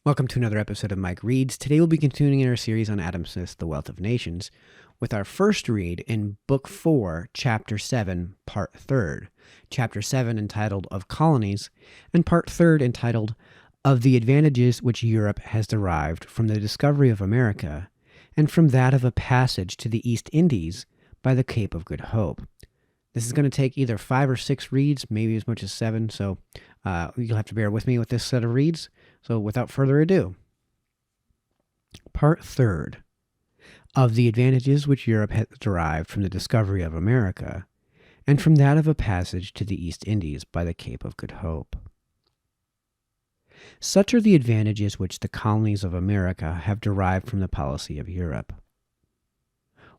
Welcome to another episode of Mike Reads. Today we'll be continuing in our series on Adam Smith's The Wealth of Nations with our first read in Book 4, Chapter 7, Part 3rd. Chapter 7 entitled Of Colonies, and Part 3rd entitled Of the Advantages Which Europe Has Derived from the Discovery of America, and from that of a passage to the East Indies by the Cape of Good Hope. This is going to take either 5 or 6 reads, maybe as much as 7, so you'll have to bear with me with this set of reads. So without further ado, Part 3rd, of the advantages which Europe has derived from the discovery of America, and from that of a passage to the East Indies by the Cape of Good Hope. Such are the advantages which the colonies of America have derived from the policy of Europe.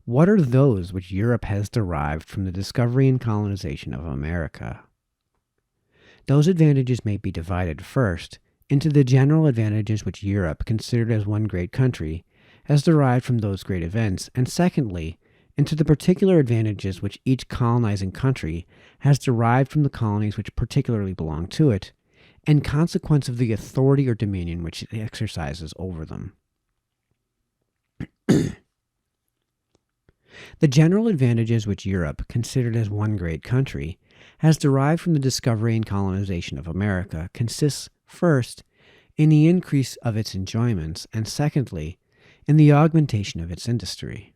What are those which Europe has derived from the discovery and colonization of America? Those advantages may be divided first into the general advantages which Europe, considered as one great country, has derived from those great events, and secondly, into the particular advantages which each colonizing country has derived from the colonies which particularly belong to it, in consequence of the authority or dominion which it exercises over them. The general advantages which Europe, considered as one great country, has derived from the discovery and colonization of America consists, first, in the increase of its enjoyments, and secondly, in the augmentation of its industry.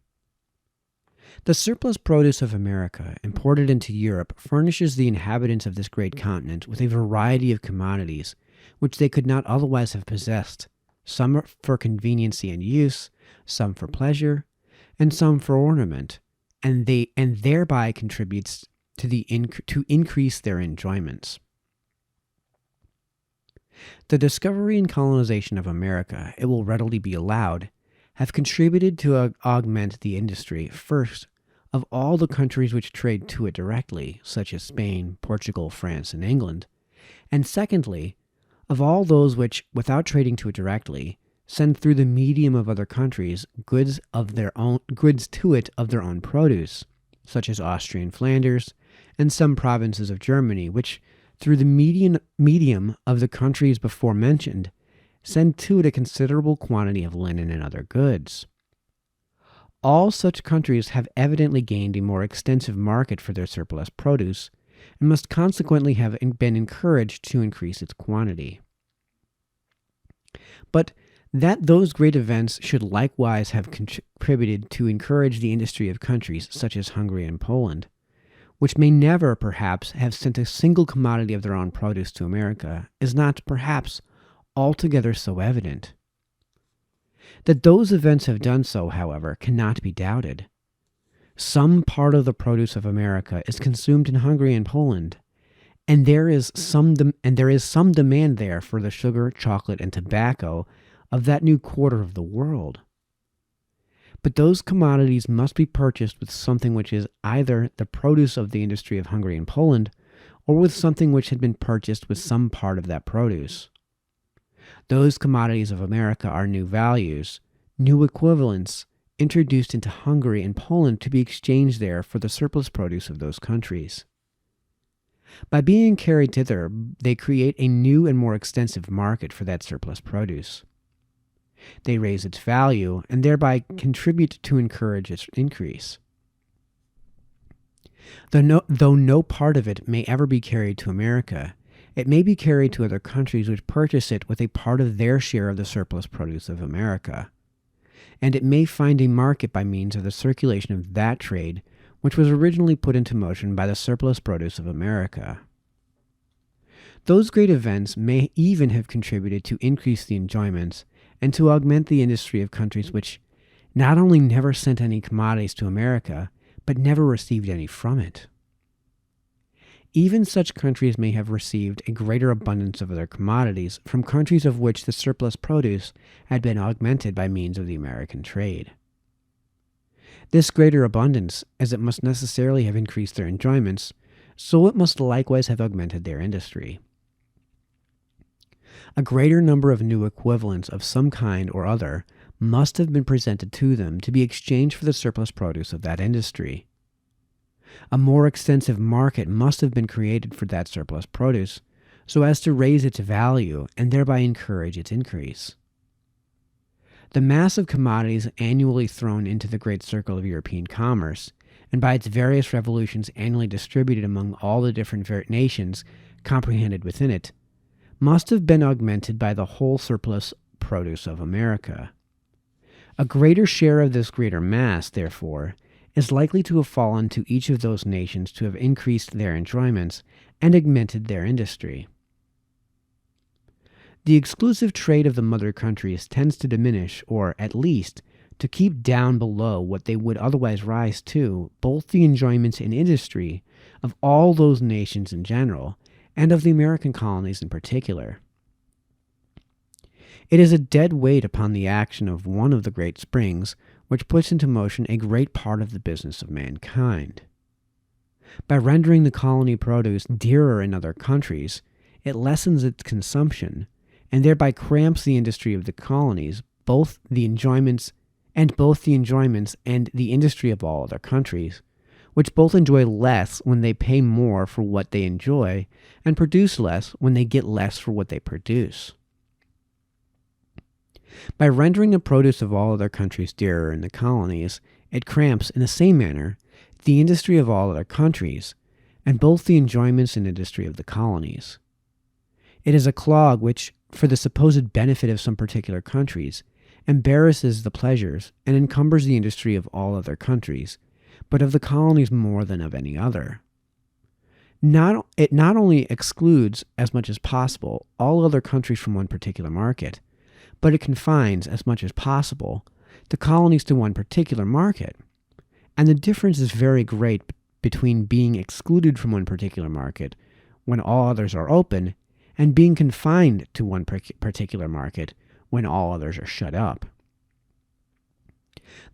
The surplus produce of America, imported into Europe, furnishes the inhabitants of this great continent with a variety of commodities which they could not otherwise have possessed, some for conveniency and use, some for pleasure, and some for ornament, and thereby contributes to increase their enjoyments. The discovery and colonization of America, it will readily be allowed, have contributed to augment the industry, first, of all the countries which trade to it directly, such as Spain, Portugal, France, and England, and secondly, of all those which, without trading to it directly, send through the medium of other countries goods to it of their own produce, such as Austria and Flanders, and some provinces of Germany, which, through the medium of the countries before mentioned, send to it a considerable quantity of linen and other goods. All such countries have evidently gained a more extensive market for their surplus produce, and must consequently have been encouraged to increase its quantity. But that those great events should likewise have contributed to encourage the industry of countries such as Hungary and Poland, which may never, perhaps, have sent a single commodity of their own produce to America, is not, perhaps, altogether so evident. That those events have done so, however, cannot be doubted. Some part of the produce of America is consumed in Hungary and Poland, and there is some demand there for the sugar, chocolate, and tobacco of that new quarter of the world. But those commodities must be purchased with something which is either the produce of the industry of Hungary and Poland, or with something which had been purchased with some part of that produce. Those commodities of America are new values, new equivalents, introduced into Hungary and Poland to be exchanged there for the surplus produce of those countries. By being carried thither, they create a new and more extensive market for that surplus produce. They raise its value, and thereby contribute to encourage its increase. Though no part of it may ever be carried to America, it may be carried to other countries which purchase it with a part of their share of the surplus produce of America, and it may find a market by means of the circulation of that trade which was originally put into motion by the surplus produce of America. Those great events may even have contributed to increase the enjoyments and to augment the industry of countries which not only never sent any commodities to America, but never received any from it. Even such countries may have received a greater abundance of other commodities from countries of which the surplus produce had been augmented by means of the American trade. This greater abundance, as it must necessarily have increased their enjoyments, so it must likewise have augmented their industry. A greater number of new equivalents of some kind or other must have been presented to them to be exchanged for the surplus produce of that industry. A more extensive market must have been created for that surplus produce, so as to raise its value and thereby encourage its increase. The mass of commodities annually thrown into the great circle of European commerce, and by its various revolutions annually distributed among all the different nations comprehended within it, must have been augmented by the whole surplus produce of America. A greater share of this greater mass, therefore, is likely to have fallen to each of those nations to have increased their enjoyments and augmented their industry. The exclusive trade of the mother countries tends to diminish, or at least to keep down below what they would otherwise rise to, both the enjoyments and industry of all those nations in general, and of the American colonies in particular. It is a dead weight upon the action of one of the great springs which puts into motion a great part of the business of mankind. By rendering the colony produce dearer in other countries, it lessens its consumption, and thereby cramps the industry of the colonies, both the enjoyments and the industry of all other countries, which both enjoy less when they pay more for what they enjoy, and produce less when they get less for what they produce. By rendering the produce of all other countries dearer in the colonies, it cramps, in the same manner, the industry of all other countries, and both the enjoyments and industry of the colonies. It is a clog which, for the supposed benefit of some particular countries, embarrasses the pleasures and encumbers the industry of all other countries, but of the colonies more than of any other. It not only excludes, as much as possible, all other countries from one particular market, but it confines, as much as possible, the colonies to one particular market, and the difference is very great between being excluded from one particular market when all others are open, and being confined to one particular market when all others are shut up.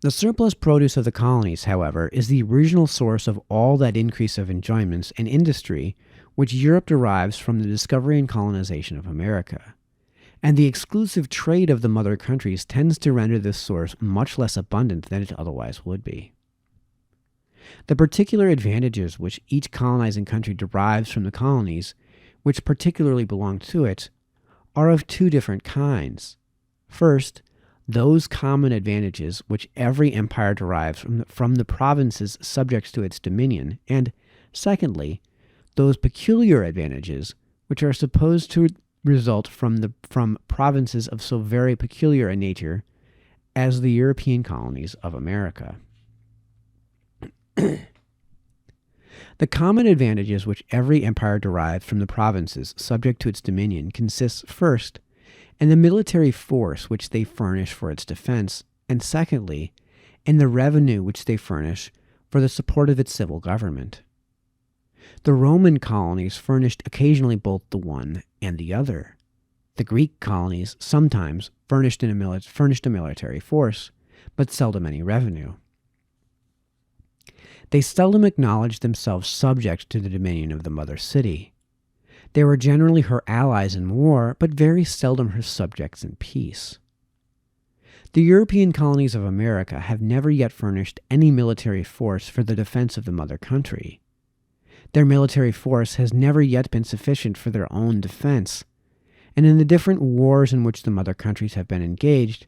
The surplus produce of the colonies, however, is the original source of all that increase of enjoyments and industry which Europe derives from the discovery and colonization of America, and the exclusive trade of the mother countries tends to render this source much less abundant than it otherwise would be. The particular advantages which each colonizing country derives from the colonies, which particularly belong to it, are of two different kinds. First, those common advantages which every empire derives from the provinces subject to its dominion, and, secondly, those peculiar advantages which are supposed to result from provinces of so very peculiar a nature as the European colonies of America. The common advantages which every empire derives from the provinces subject to its dominion consists, first, in the military force which they furnish for its defense, and secondly, in the revenue which they furnish for the support of its civil government. The Roman colonies furnished occasionally both the one and the other. The Greek colonies sometimes furnished a military force, but seldom any revenue. They seldom acknowledged themselves subject to the dominion of the mother city. They were generally her allies in war, but very seldom her subjects in peace. The European colonies of America have never yet furnished any military force for the defense of the mother country. Their military force has never yet been sufficient for their own defense, and in the different wars in which the mother countries have been engaged,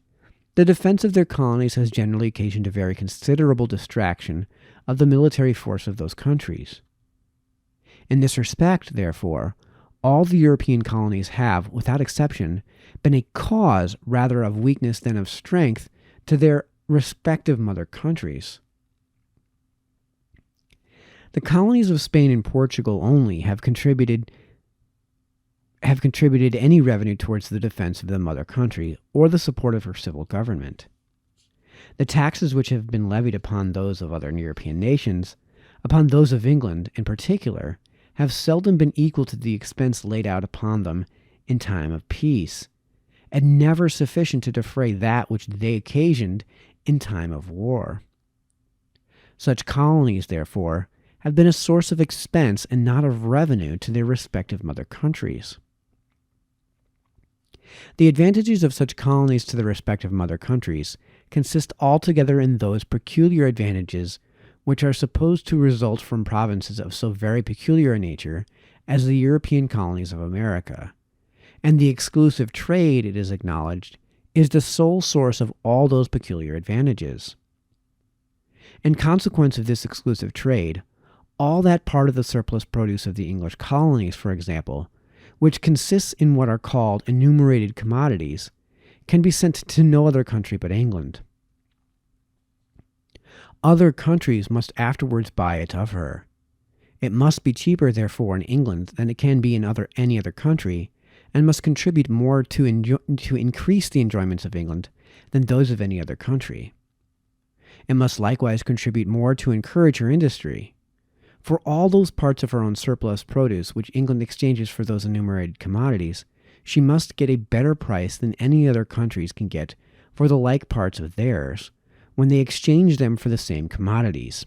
the defense of their colonies has generally occasioned a very considerable distraction of the military force of those countries. In this respect, therefore, all the European colonies have, without exception, been a cause rather of weakness than of strength to their respective mother countries. The colonies of Spain and Portugal only have contributed any revenue towards the defense of the mother country or the support of her civil government. The taxes which have been levied upon those of other European nations, upon those of England in particular, have seldom been equal to the expense laid out upon them in time of peace, and never sufficient to defray that which they occasioned in time of war. Such colonies, therefore, have been a source of expense and not of revenue to their respective mother countries. The advantages of such colonies to their respective mother countries consist altogether in those peculiar advantages which are supposed to result from provinces of so very peculiar a nature as the European colonies of America, and the exclusive trade, it is acknowledged, is the sole source of all those peculiar advantages. In consequence of this exclusive trade, all that part of the surplus produce of the English colonies, for example, which consists in what are called enumerated commodities, can be sent to no other country but England. Other countries must afterwards buy it of her. It must be cheaper, therefore, in England than it can be in any other country, and must contribute more to increase the enjoyments of England than those of any other country. It must likewise contribute more to encourage her industry. For all those parts of her own surplus produce which England exchanges for those enumerated commodities, she must get a better price than any other countries can get for the like parts of theirs, when they exchange them for the same commodities.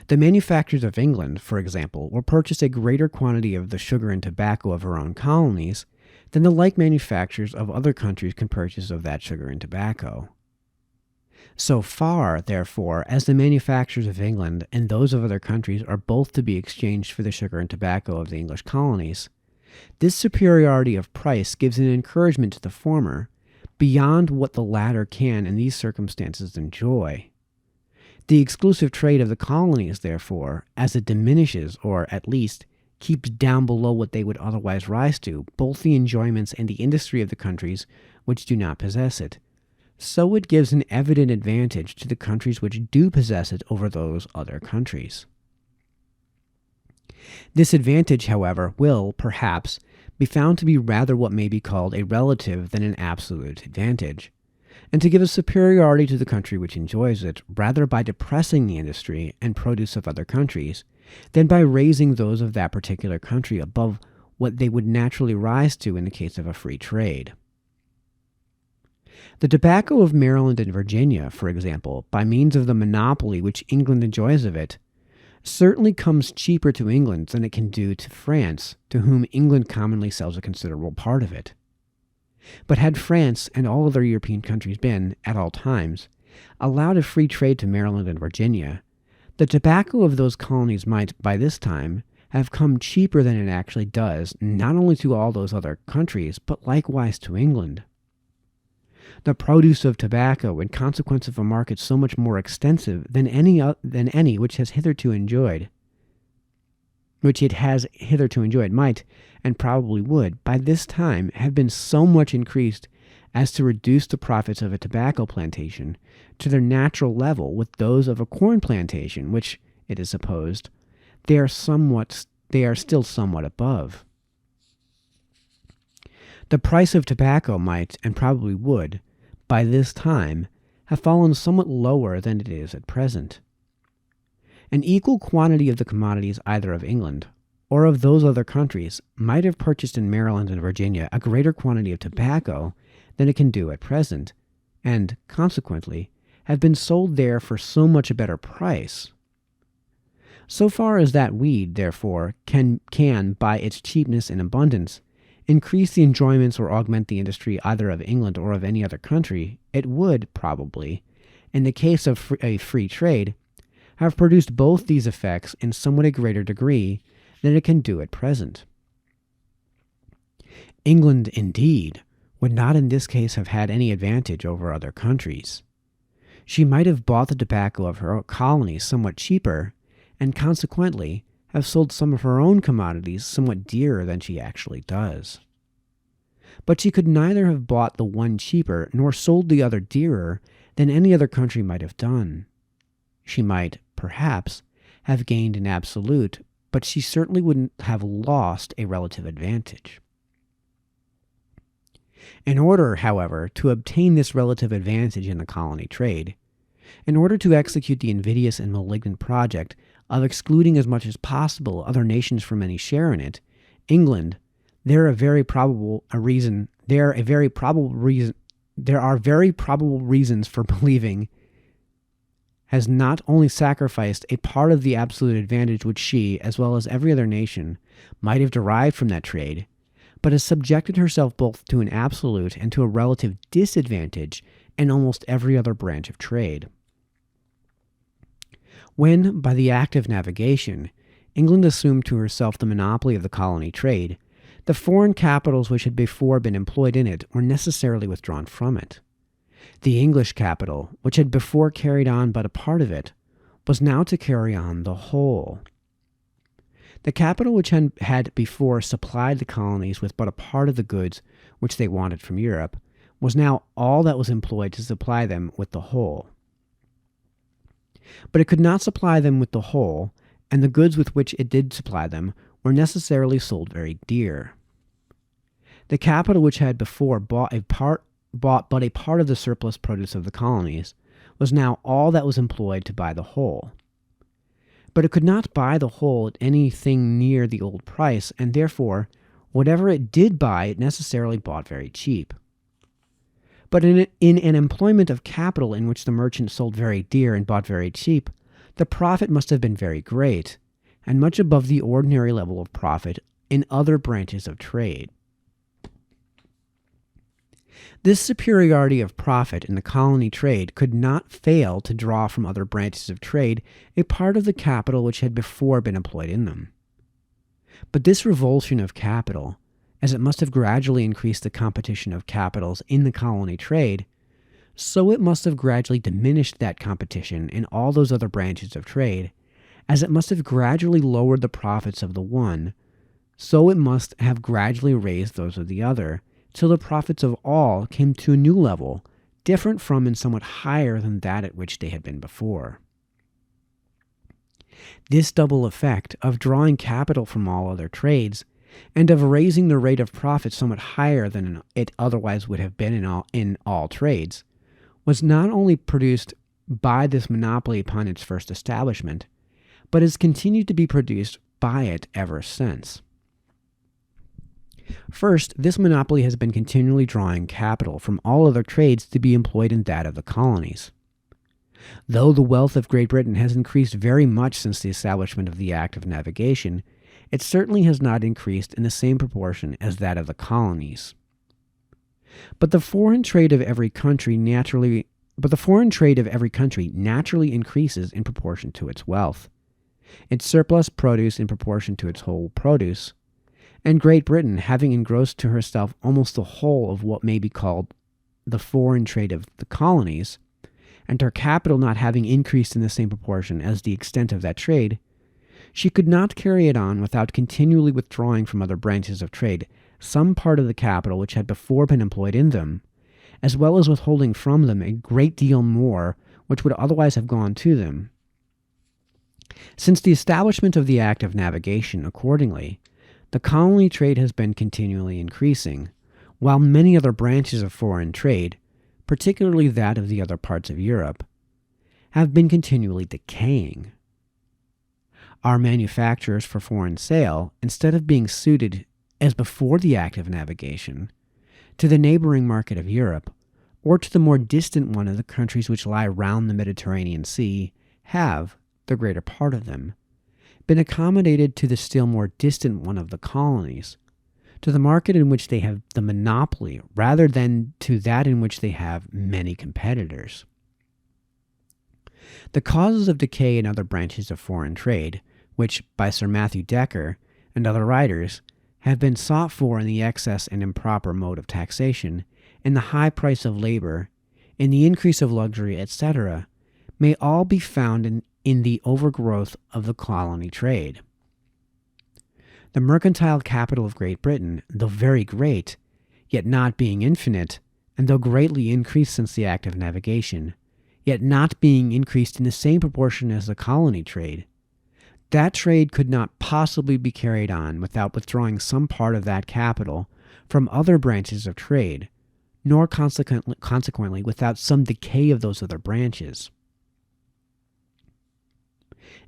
The manufacturers of England, for example, will purchase a greater quantity of the sugar and tobacco of her own colonies than the like manufacturers of other countries can purchase of that sugar and tobacco. So far, therefore, as the manufacturers of England and those of other countries are both to be exchanged for the sugar and tobacco of the English colonies, this superiority of price gives an encouragement to the former beyond what the latter can in these circumstances enjoy. The exclusive trade of the colonies, therefore, as it diminishes, or at least keeps down below what they would otherwise rise to, both the enjoyments and the industry of the countries which do not possess it, so it gives an evident advantage to the countries which do possess it over those other countries. This advantage, however, will, perhaps, be found to be rather what may be called a relative than an absolute advantage, and to give a superiority to the country which enjoys it, rather by depressing the industry and produce of other countries, than by raising those of that particular country above what they would naturally rise to in the case of a free trade. The tobacco of Maryland and Virginia, for example, by means of the monopoly which England enjoys of it, certainly comes cheaper to England than it can do to France, to whom England commonly sells a considerable part of it. But had France and all other European countries been, at all times, allowed a free trade to Maryland and Virginia, the tobacco of those colonies might, by this time, have come cheaper than it actually does, not only to all those other countries, but likewise to England. The produce of tobacco, in consequence of a market so much more extensive than any which it has hitherto enjoyed, might, and probably would, by this time have been so much increased as to reduce the profits of a tobacco plantation to their natural level with those of a corn plantation, which, it is supposed, they are still somewhat above. The price of tobacco might, and probably would, by this time, have fallen somewhat lower than it is at present. An equal quantity of the commodities either of England or of those other countries might have purchased in Maryland and Virginia a greater quantity of tobacco than it can do at present, and, consequently, have been sold there for so much a better price. So far as that weed, therefore, can, by its cheapness and abundance, increase the enjoyments or augment the industry either of England or of any other country, it would, probably, in the case of a free trade, have produced both these effects in somewhat a greater degree than it can do at present. England, indeed, would not in this case have had any advantage over other countries. She might have bought the tobacco of her colonies somewhat cheaper, and consequently have sold some of her own commodities somewhat dearer than she actually does. But she could neither have bought the one cheaper nor sold the other dearer than any other country might have done. She might, perhaps, have gained an absolute, but she certainly wouldn't have lost a relative advantage. In order, however, to obtain this relative advantage in the colony trade, in order to execute the invidious and malignant project of excluding as much as possible other nations from any share in it, England, there are very probable reasons for believing, has not only sacrificed a part of the absolute advantage which she, as well as every other nation, might have derived from that trade, but has subjected herself both to an absolute and to a relative disadvantage in almost every other branch of trade. When, by the act of navigation, England assumed to herself the monopoly of the colony trade, the foreign capitals which had before been employed in it were necessarily withdrawn from it. The English capital, which had before carried on but a part of it, was now to carry on the whole. The capital which had before supplied the colonies with but a part of the goods which they wanted from Europe was now all that was employed to supply them with the whole. But it could not supply them with the whole, and the goods with which it did supply them were necessarily sold very dear. The capital which had before bought but a part of the surplus produce of the colonies was now all that was employed to buy the whole. But it could not buy the whole at anything near the old price, and therefore, whatever it did buy, it necessarily bought very cheap. But in an employment of capital in which the merchant sold very dear and bought very cheap, the profit must have been very great, and much above the ordinary level of profit in other branches of trade. This superiority of profit in the colony trade could not fail to draw from other branches of trade a part of the capital which had before been employed in them. But this revulsion of capital, as it must have gradually increased the competition of capitals in the colony trade, so it must have gradually diminished that competition in all those other branches of trade. As it must have gradually lowered the profits of the one, so it must have gradually raised those of the other, till the profits of all came to a new level, different from and somewhat higher than that at which they had been before. This double effect of drawing capital from all other trades, and of raising the rate of profit somewhat higher than it otherwise would have been in all trades, was not only produced by this monopoly upon its first establishment, but has continued to be produced by it ever since. First, this monopoly has been continually drawing capital from all other trades to be employed in that of the colonies. Though the wealth of Great Britain has increased very much since the establishment of the Act of Navigation, it certainly has not increased in the same proportion as that of the colonies. But the foreign trade of every country naturally increases in proportion to its wealth, its surplus produce in proportion to its whole produce, and Great Britain, having engrossed to herself almost the whole of what may be called the foreign trade of the colonies, and her capital not having increased in the same proportion as the extent of that trade, she could not carry it on without continually withdrawing from other branches of trade some part of the capital which had before been employed in them, as well as withholding from them a great deal more which would otherwise have gone to them. Since the establishment of the Act of Navigation, accordingly, the colony trade has been continually increasing, while many other branches of foreign trade, particularly that of the other parts of Europe, have been continually decaying. Our manufactures for foreign sale, instead of being suited, as before the Act of Navigation, to the neighboring market of Europe, or to the more distant one of the countries which lie round the Mediterranean Sea, have, the greater part of them, been accommodated to the still more distant one of the colonies, to the market in which they have the monopoly, rather than to that in which they have many competitors. The causes of decay in other branches of foreign trade, which, by Sir Matthew Decker and other writers, have been sought for in the excess and improper mode of taxation, in the high price of labor, in the increase of luxury, etc., may all be found in the overgrowth of the colony trade. The mercantile capital of Great Britain, though very great, yet not being infinite, and though greatly increased since the Act of Navigation, yet not being increased in the same proportion as the colony trade, that trade could not possibly be carried on without withdrawing some part of that capital from other branches of trade, nor consequently without some decay of those other branches.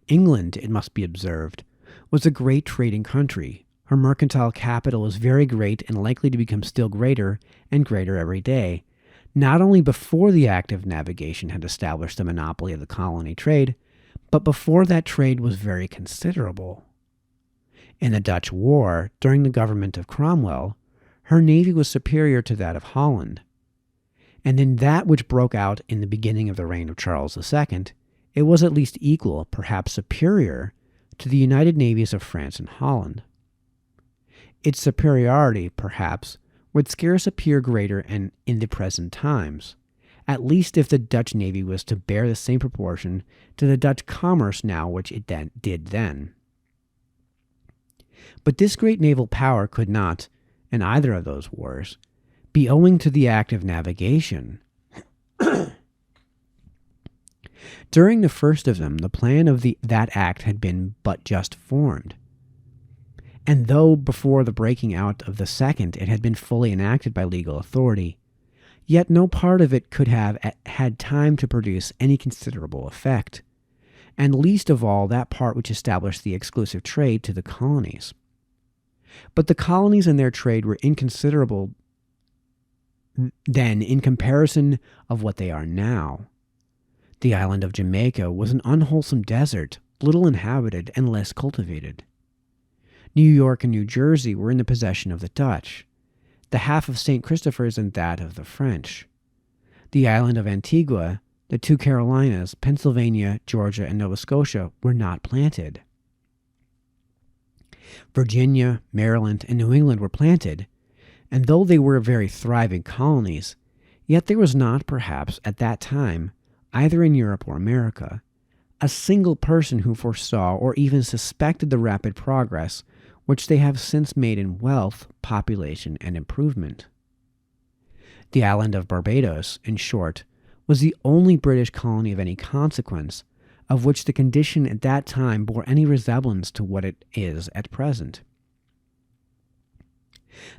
England, it must be observed, was a great trading country. Her mercantile capital was very great and likely to become still greater and greater every day, not only before the Act of Navigation had established the monopoly of the colony trade, but before that trade was very considerable. In the Dutch War, during the government of Cromwell, her navy was superior to that of Holland, and in that which broke out in the beginning of the reign of Charles II, it was at least equal, perhaps superior, to the united navies of France and Holland. Its superiority, perhaps, would scarce appear greater in the present times, at least if the Dutch navy was to bear the same proportion to the Dutch commerce now which it did then. But this great naval power could not, in either of those wars, be owing to the act of navigation. During the first of them, the plan of that act had been but just formed. And though before the breaking out of the second it had been fully enacted by legal authority, yet no part of it could have had time to produce any considerable effect, and least of all that part which established the exclusive trade to the colonies. But the colonies and their trade were inconsiderable then in comparison of what they are now. The island of Jamaica was an unwholesome desert, little inhabited and less cultivated. New York and New Jersey were in the possession of the Dutch, the half of St. Christopher's and that of the French. The island of Antigua, the two Carolinas, Pennsylvania, Georgia, and Nova Scotia were not planted. Virginia, Maryland, and New England were planted, and though they were very thriving colonies, yet there was not, perhaps, at that time, either in Europe or America, a single person who foresaw or even suspected the rapid progress which they have since made in wealth, population, and improvement. The island of Barbados, in short, was the only British colony of any consequence, of which the condition at that time bore any resemblance to what it is at present.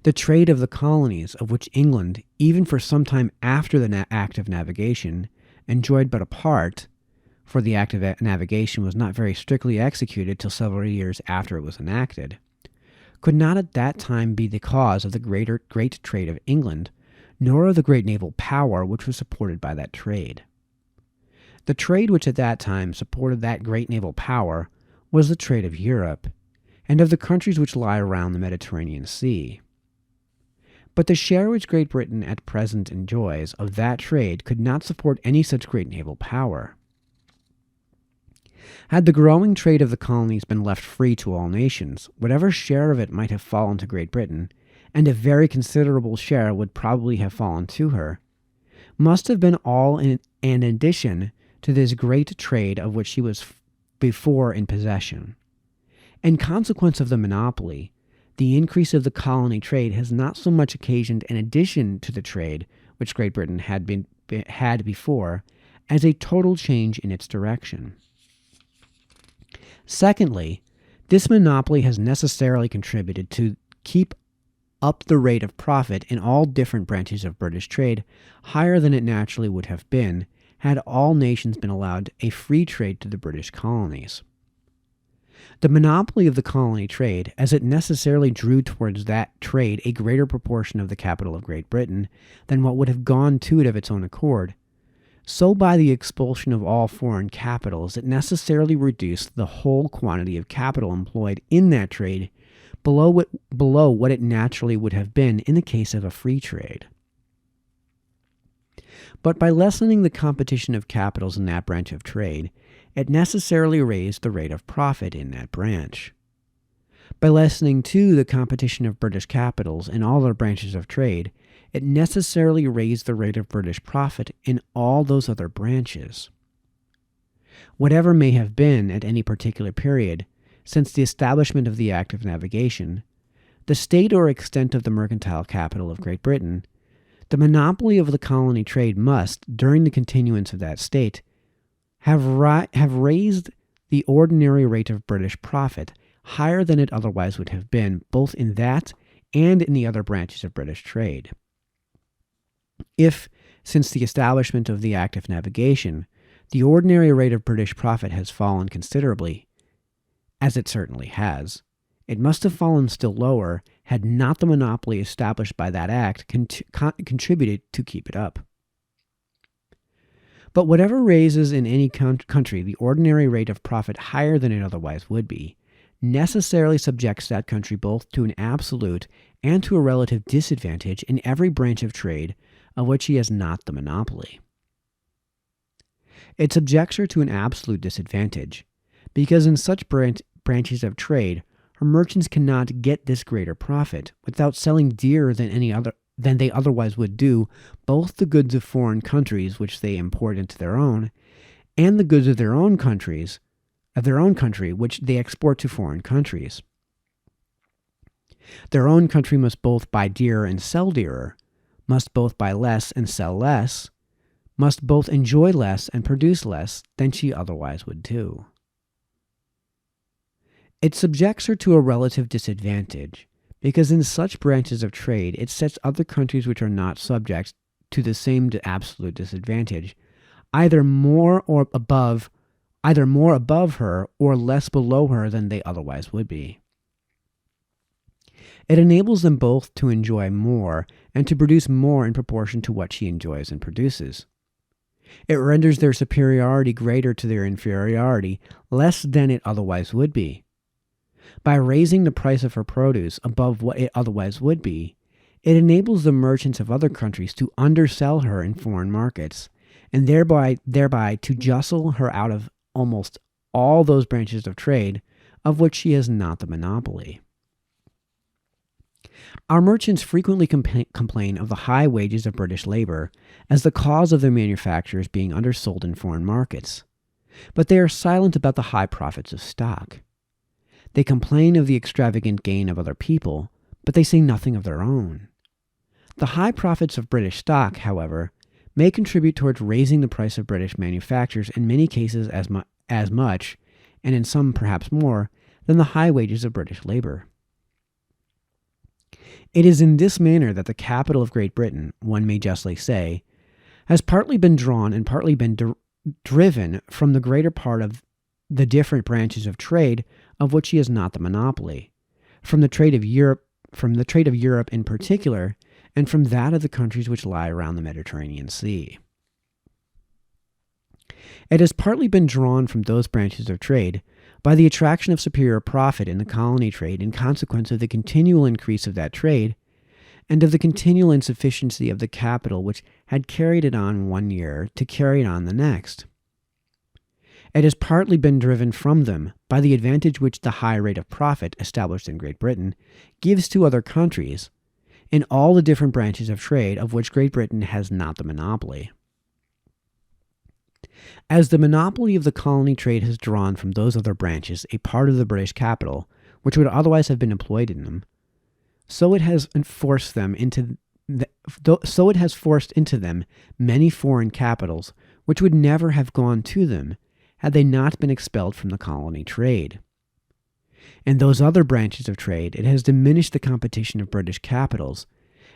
The trade of the colonies, of which England, even for some time after the Act of Navigation, enjoyed but a part, for the Act of Navigation was not very strictly executed till several years after it was enacted, could not at that time be the cause of the great trade of England, nor of the great naval power which was supported by that trade. The trade which at that time supported that great naval power was the trade of Europe, and of the countries which lie around the Mediterranean Sea. But the share which Great Britain at present enjoys of that trade could not support any such great naval power. Had the growing trade of the colonies been left free to all nations, whatever share of it might have fallen to Great Britain, and a very considerable share would probably have fallen to her, must have been all in an addition to this great trade of which she was before in possession. In consequence of the monopoly, the increase of the colony trade has not so much occasioned an addition to the trade which Great Britain had before, as a total change in its direction. Secondly, this monopoly has necessarily contributed to keep up the rate of profit in all different branches of British trade higher than it naturally would have been had all nations been allowed a free trade to the British colonies. The monopoly of the colony trade, as it necessarily drew towards that trade a greater proportion of the capital of Great Britain than what would have gone to it of its own accord, so by the expulsion of all foreign capitals it necessarily reduced the whole quantity of capital employed in that trade below what it naturally would have been in the case of a free trade. But by lessening the competition of capitals in that branch of trade, it necessarily raised the rate of profit in that branch. By lessening, too, the competition of British capitals in all other branches of trade, it necessarily raised the rate of British profit in all those other branches. Whatever may have been, at any particular period, since the establishment of the Act of Navigation, the state or extent of the mercantile capital of Great Britain, the monopoly of the colony trade must, during the continuance of that state, have raised the ordinary rate of British profit higher than it otherwise would have been, both in that and in the other branches of British trade. If, since the establishment of the Act of Navigation, the ordinary rate of British profit has fallen considerably, as it certainly has, it must have fallen still lower had not the monopoly established by that Act contributed to keep it up. But whatever raises in any country the ordinary rate of profit higher than it otherwise would be, necessarily subjects that country both to an absolute and to a relative disadvantage in every branch of trade of which he has not the monopoly. It subjects her to an absolute disadvantage, because in such branches of trade, her merchants cannot get this greater profit without selling dearer than they otherwise would do both the goods of foreign countries which they import into their own, and the goods of their own country which they export to foreign countries. Their own country must both buy dearer and sell dearer, must both buy less and sell less, must both enjoy less and produce less than she otherwise would do. It subjects her to a relative disadvantage, because in such branches of trade it sets other countries which are not subject to the same absolute disadvantage, either more above her or less below her than they otherwise would be. It enables them both to enjoy more and to produce more in proportion to what she enjoys and produces. It renders their superiority greater to their inferiority less than it otherwise would be. By raising the price of her produce above what it otherwise would be, it enables the merchants of other countries to undersell her in foreign markets, and thereby to jostle her out of almost all those branches of trade of which she has not the monopoly. Our merchants frequently complain of the high wages of British labor as the cause of their manufactures being undersold in foreign markets, but they are silent about the high profits of stock. They complain of the extravagant gain of other people, but they say nothing of their own. The high profits of British stock, however, may contribute towards raising the price of British manufactures in many cases as much, and in some perhaps more, than the high wages of British labor. It is in this manner that the capital of Great Britain, one may justly say, has partly been drawn and partly been driven from the greater part of the different branches of trade of which she has not the monopoly, from the trade of Europe in particular, and from that of the countries which lie around the Mediterranean Sea. It has partly been drawn from those branches of trade by the attraction of superior profit in the colony trade in consequence of the continual increase of that trade, and of the continual insufficiency of the capital which had carried it on one year to carry it on the next. It has partly been driven from them by the advantage which the high rate of profit established in Great Britain gives to other countries in all the different branches of trade of which Great Britain has not the monopoly. As the monopoly of the colony trade has drawn from those other branches a part of the British capital which would otherwise have been employed in them, so it has forced into them many foreign capitals which would never have gone to them had they not been expelled from the colony trade. In those other branches of trade, it has diminished the competition of British capitals,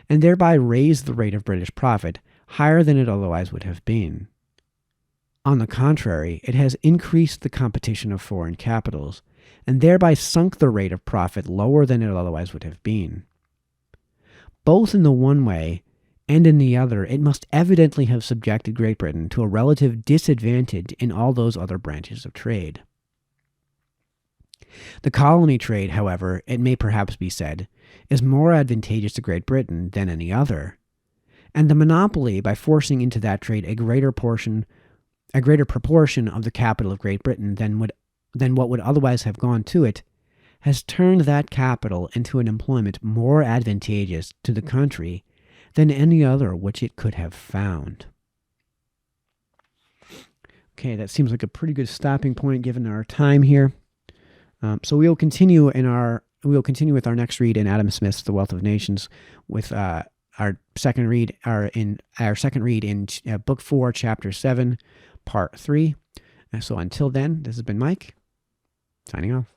and thereby raised the rate of British profit higher than it otherwise would have been. On the contrary, it has increased the competition of foreign capitals, and thereby sunk the rate of profit lower than it otherwise would have been. Both in the one way and in the other, it must evidently have subjected Great Britain to a relative disadvantage in all those other branches of trade. The colony trade, however, it may perhaps be said, is more advantageous to Great Britain than any other, and the monopoly, by forcing into that trade a greater proportion of the capital of Great Britain than what would otherwise have gone to it, has turned that capital into an employment more advantageous to the country than any other which it could have found. Okay, that seems like a pretty good stopping point given our time here. So we will continue with our next read in Adam Smith's *The Wealth of Nations* with our second read in Book 4, Chapter 7, Part 3. So until then, this has been Mike, signing off.